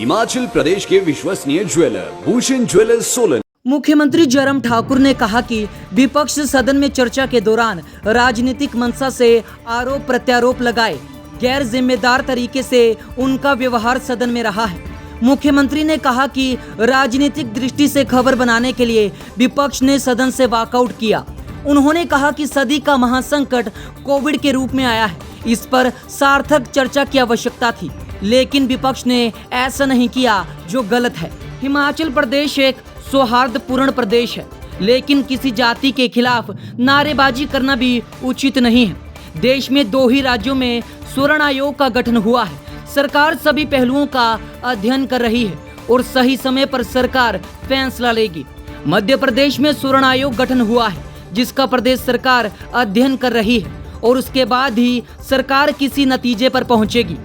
हिमाचल प्रदेश के विश्वसनीय jeweller Bhushan jewellers Solan. मुख्यमंत्री जयराम ठाकुर ने कहा कि विपक्ष सदन में चर्चा के दौरान राजनीतिक मंशा से आरोप प्रत्यारोप लगाए, गैर जिम्मेदार तरीके से उनका व्यवहार सदन में रहा है। मुख्यमंत्री ने कहा कि राजनीतिक दृष्टि से खबर बनाने के लिए विपक्ष ने सदन से वॉकआउट किया। उन्होंने कहा कि सदी का महासंकट कोविड के रूप में आया है, इस पर सार्थक चर्चा की आवश्यकता थी, लेकिन विपक्ष ने ऐसा नहीं किया, जो गलत है। हिमाचल प्रदेश एक सौहार्दपूर्ण प्रदेश है, लेकिन किसी जाति के खिलाफ नारेबाजी करना भी उचित नहीं है। देश में 2 ही राज्यों में स्वर्ण आयोग का गठन हुआ है। सरकार सभी पहलुओं का अध्ययन कर रही है और सही समय पर सरकार फैसला लेगी। मध्य प्रदेश में स्वर्ण आयोग गठन हुआ है, जिसका प्रदेश सरकार अध्ययन कर रही है और उसके बाद ही सरकार किसी नतीजे पर पहुंचेगी।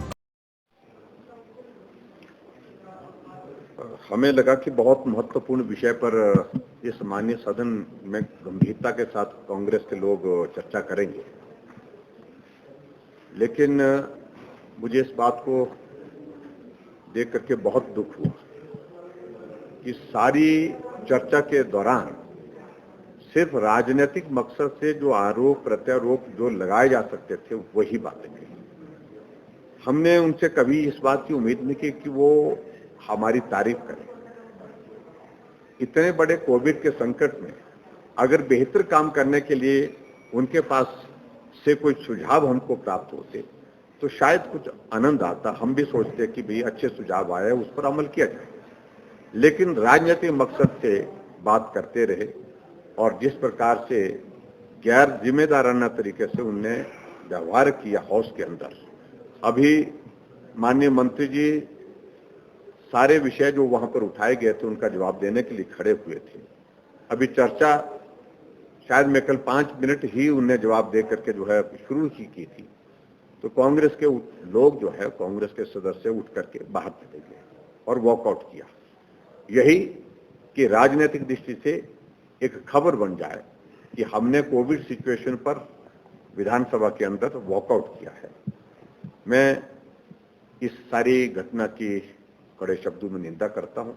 हमें लगा कि बहुत महत्वपूर्ण विषय पर इस माननीय सदन में गंभीरता के साथ कांग्रेस के लोग चर्चा करेंगे, लेकिन मुझे इस बात को देख करके बहुत दुख हुआ कि सारी चर्चा के दौरान सिर्फ राजनीतिक मकसद से जो आरोप प्रत्यारोप जो लगाए जा सकते थे वही बातें कही। हमने उनसे कभी इस बात की उम्मीद नहीं की कि वो हमारी तारीफ करें। इतने बड़े कोविड के संकट में अगर बेहतर काम करने के लिए उनके पास से कोई सुझाव हमको प्राप्त होते तो शायद कुछ आनंद आता। हम भी सोचते कि भाई अच्छे सुझाव आए, उस पर अमल किया जाए, लेकिन राजनीतिक मकसद से बात करते रहे और जिस प्रकार से गैर जिम्मेदाराना तरीके से उनने व्यवहार किया हाउस के अंदर। अभी माननीय मंत्री जी सारे विषय जो वहां पर उठाए गए थे उनका जवाब देने के लिए खड़े हुए थे। अभी चर्चा शायद मैं कल 5 मिनट ही उन्हें जवाब दे करके जो है शुरू ही की थी, तो कांग्रेस के लोग जो है कांग्रेस के सदस्य उठ करके बाहर चले गए और वॉकआउट किया। यही कि राजनीतिक दृष्टि से एक खबर बन जाए कि हमने कोविड सिचुएशन पर विधानसभा के अंदर वॉकआउट किया है। मैं इस सारी घटना की कड़े शब्दों में निंदा करता हूं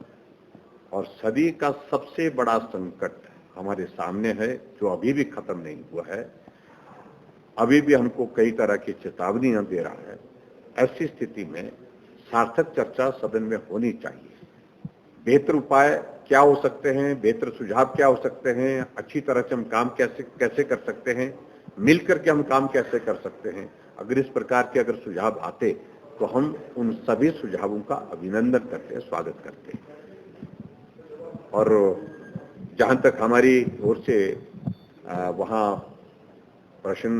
और सदी का सबसे बड़ा संकट हमारे सामने है, जो अभी भी खत्म नहीं हुआ है। अभी भी हमको कई तरह की चेतावनियां दे रहा है। ऐसी स्थिति में सार्थक चर्चा सदन में होनी चाहिए। बेहतर उपाय क्या हो सकते हैं, बेहतर सुझाव क्या हो सकते हैं, अच्छी तरह से हम काम कैसे कर सकते हैं, मिलकर के हम काम कैसे कर सकते हैं, अगर इस प्रकार के अगर सुझाव आते तो हम उन सभी सुझावों का अभिनंदन करते, स्वागत करते। और जहां तक हमारी ओर से वहां प्रश्न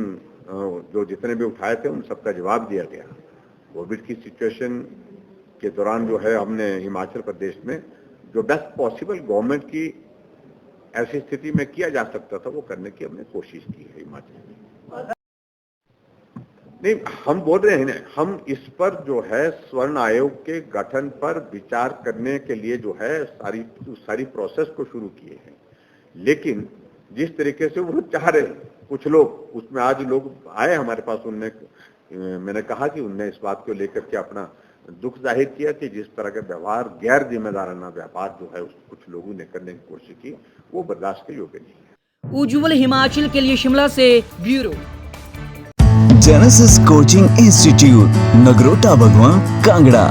जो जितने भी उठाए थे उन सबका जवाब दिया गया। कोविड की सिचुएशन के दौरान जो है हमने हिमाचल प्रदेश में जो बेस्ट पॉसिबल गवर्नमेंट की ऐसी स्थिति में किया जा सकता था वो करने की हमने कोशिश की है हिमाचल में। नहीं, हम बोल रहे हैं ना, हम इस पर जो है स्वर्ण आयोग के गठन पर विचार करने के लिए जो है सारी प्रोसेस को शुरू किए हैं, लेकिन जिस तरीके से वो चाह रहे हैं कुछ लोग, उसमें आज लोग आए हमारे पास, मैंने कहा कि उनने इस बात को लेकर के अपना दुख जाहिर किया कि जिस तरह का व्यवहार गैर जिम्मेदाराना व्यापार जो है कुछ लोगों ने करने की कोशिश की, वो बर्दाश्त के योग्य नहीं। उज्ज्वल हिमाचल के लिए शिमला से bureau. Genesis coaching institute, Nagrota भगवान, कांगड़ा।